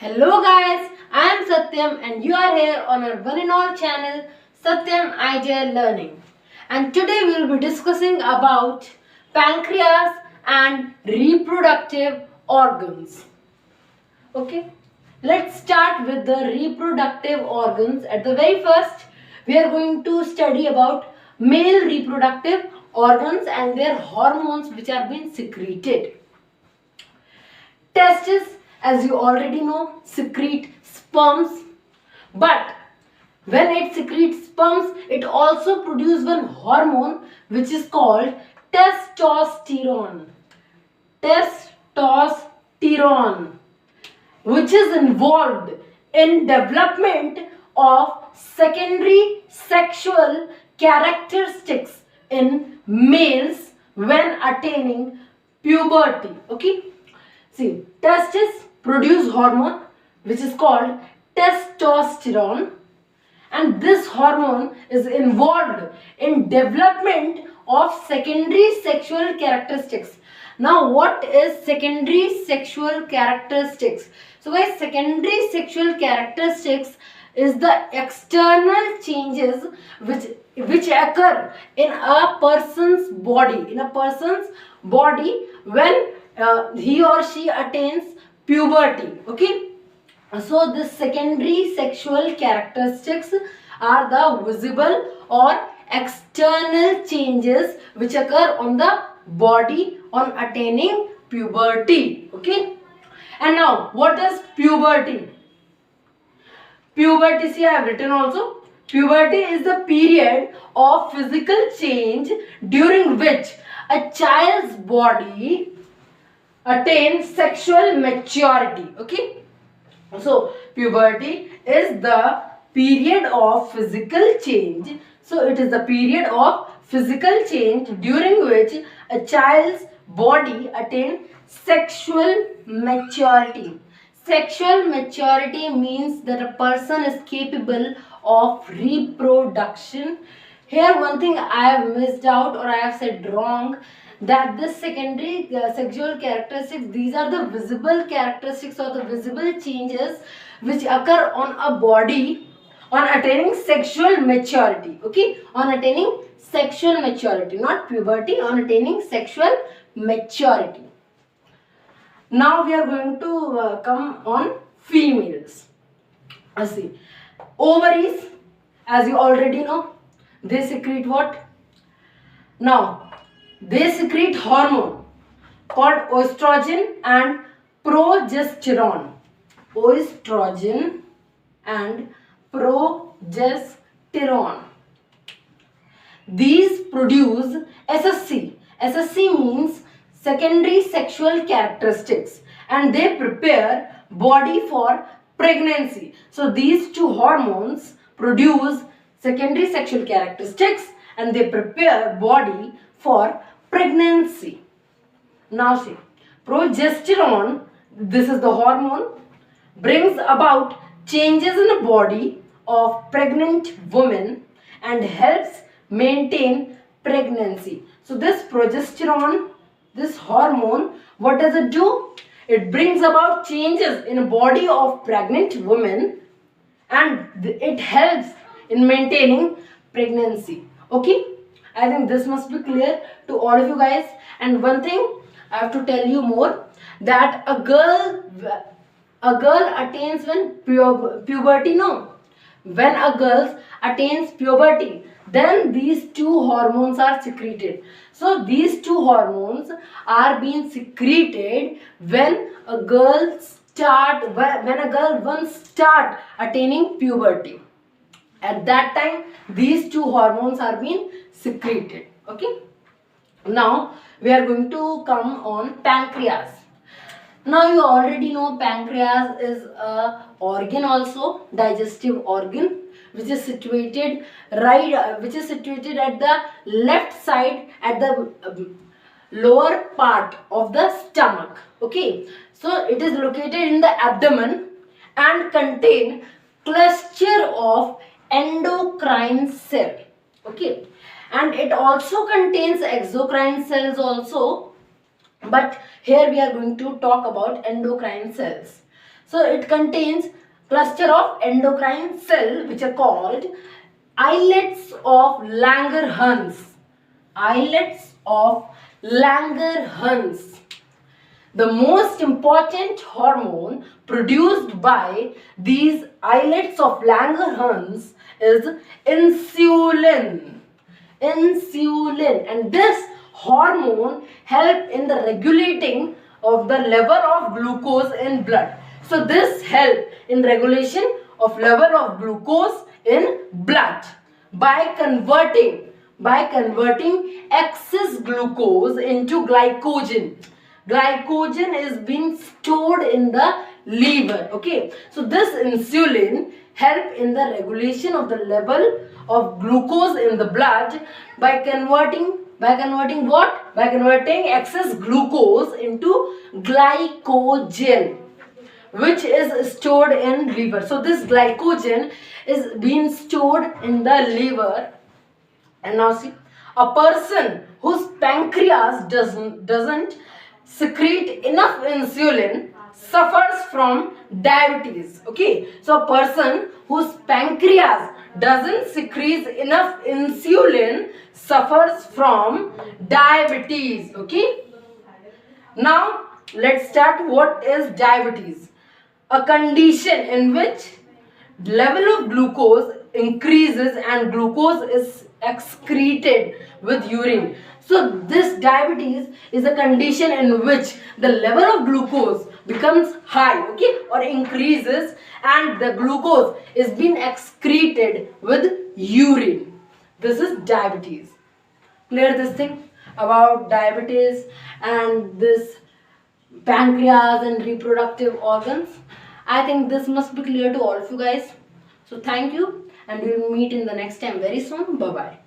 Hello guys, I am Satyam and you are here on our one and all channel Satyam Ideal Learning. And today we will be discussing about pancreas and reproductive organs. Okay, let's start with the reproductive organs. At the very first, we are going to study about male reproductive organs and their hormones which are being secreted. Testes, as you already know, secrete sperms, but when it secretes sperms, it also produces one hormone which is called testosterone. Testosterone, which is involved in development of secondary sexual characteristics in males when attaining puberty. Okay. See, testes produce hormone which is called testosterone, and this hormone is involved in development of secondary sexual characteristics. Now, what is secondary sexual characteristics? So, guys, secondary sexual characteristics is the external changes which occur in a person's body when he or she attains puberty. Okay, so the secondary sexual characteristics are the visible or external changes which occur on the body on attaining puberty. Okay, and now what is puberty? Puberty, see, I have written also. Puberty is the period of physical change during which a child's body attains sexual maturity. Okay, so puberty is the period of physical change. So it is the period of physical change during which a child's body attains sexual maturity. Sexual maturity means that a person is capable of reproduction. Here one thing I have missed out or I have said wrong, that this secondary sexual characteristics, these are the visible characteristics or the visible changes which occur on a body on attaining sexual maturity. Okay, on attaining sexual maturity, not puberty, on attaining sexual maturity. Now we are going to come on females. Let's see. Ovaries, as you already know, they secrete what? Now, they secrete hormone called estrogen and progesterone. Estrogen and progesterone. These produce SSC. SSC means secondary sexual characteristics, and they prepare body for pregnancy. So these two hormones produce secondary sexual characteristics and they prepare body for pregnancy. Now see, progesterone, this is the hormone, brings about changes in the body of pregnant women and helps maintain pregnancy. So this progesterone, this hormone, what does it do? It brings about changes in the body of pregnant women and it helps in maintaining pregnancy. Okay, I think this must be clear to all of you guys. And one thing I have to tell you more, that a girl attains when puberty. No, when a girl attains puberty, then these two hormones are secreted. So these two hormones are being secreted when a girl once start attaining puberty. At that time, these two hormones are being secreted. Okay. Now we are going to come on pancreas. Now you already know pancreas is a organ also, digestive organ, which is situated at the left side at the lower part of the stomach. Okay, so it is located in the abdomen and contain cluster of endocrine cell. Okay, and it also contains exocrine cells also, but here we are going to talk about endocrine cells. So it contains cluster of endocrine cell which are called islets of Langerhans. Islets of Langerhans. The most important hormone produced by these islets of Langerhans is insulin. Insulin, and this hormone help in the regulating of the level of glucose in blood. So this help in regulation of level of glucose in blood by converting excess glucose into glycogen. Glycogen is being stored in the liver. Okay, so this insulin help in the regulation of the level of glucose in the blood by converting what? By converting excess glucose into glycogen, which is stored in liver. So this glycogen is being stored in the liver. And now see, a person whose pancreas doesn't secrete enough insulin suffers from diabetes. Okay, so a person whose pancreas doesn't secrete enough insulin suffers from diabetes. Okay, now let's start. What is diabetes? A condition in which level of glucose increases and glucose is excreted with urine. So this diabetes is a condition in which the level of glucose becomes high, okay, or increases, and the glucose is being excreted with urine. This is diabetes. Clear this thing about diabetes and this pancreas and reproductive organs? I think this must be clear to all of you guys. So thank you, and we will meet in the next time very soon. Bye bye.